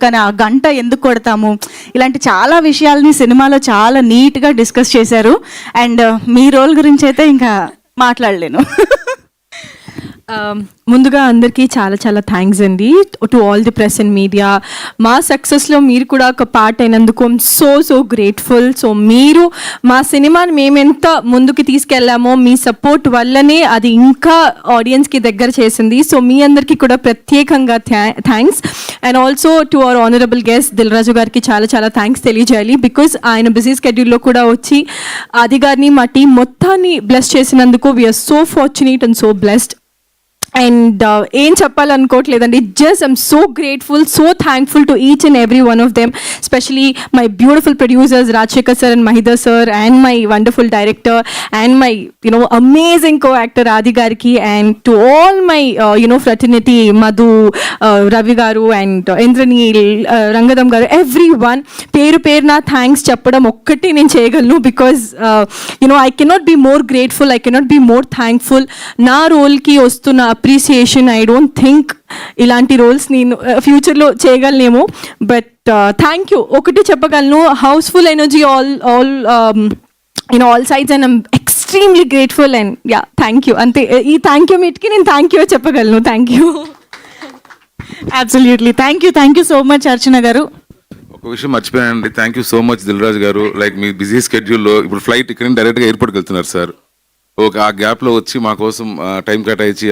కానీ ఆ గంట ఎందుకు కొడతాము, ఇలాంటి చాలా విషయాల్ని సినిమాలో చాలా నీట్గా డిస్కస్ చేశారు. అండ్ మీ రోల్ గురించి అయితే ఇంకా మాట్లాడలేను. ముందుగా అందరికీ చాలా చాలా థ్యాంక్స్ అండి to all the press and media. మా సక్సెస్లో మీరు కూడా ఒక పార్ట్ అయినందుకు ఐమ్ సో గ్రేట్ఫుల్. సో మీరు మా సినిమాని మేమెంత ముందుకు తీసుకెళ్ళామో మీ సపోర్ట్ వల్లనే అది ఇంకా ఆడియన్స్కి దగ్గర చేసింది. సో మీ అందరికీ కూడా ప్రత్యేకంగా thanks. And also to our honourable guest Dil Raju గారికి చాలా చాలా థ్యాంక్స్ తెలియజేయాలి. బికాజ్ ఆయన బిజీ స్కెడ్యూల్లో కూడా వచ్చి ఆది గారిని మా టీం మొత్తాన్ని బ్లెస్ చేసినందుకు we are so fortunate and so blessed. And ఏం చెప్పాలనుకోవట్లేదండి, just I'm so grateful, so thankful to each and every one of them, specially my beautiful producers Rajasekhar sir and Mahidhar sir, and my wonderful director and my amazing co actor Aadi గారికి, and to all my fraternity Madhu, Ravi గారు and Indraneel, రంగదం గారు, every one పేరు పేరున thanks చెప్పడం ఒక్కటి నేను చేయగలను. Because I cannot be more grateful, I cannot be more thankful. నా రోల్కి వస్తున్న అప్రిసియేషన్, ఐ డోంట్ థింక్ ఇలాంటి రోల్స్ నేను ఫ్యూచర్లో చేయగలనేమో. బట్ థ్యాంక్ యూ ఒకటి చెప్పగలను, housefull energy all sides and I'm extremely grateful. And thank you. అంతే, ఈ థ్యాంక్ యూ మీట్కి నేను థ్యాంక్ యూ చెప్పగలను. Thank you. Absolutely thank you so much Archana గారు. ఒక విషయం మర్చిపోయానండి, thank you so much Dil రాజు గారు. లైక్ మీ బిజీ స్కెడ్యూల్లో ఇప్పుడు ఫ్లైట్ ఇక్కడ డైరెక్ట్గా ఎయిర్పోర్ట్కి వెళ్తున్నారు సార్. ఆ గ్యాప్లో వచ్చి మా కోసం టైం కేటాయించి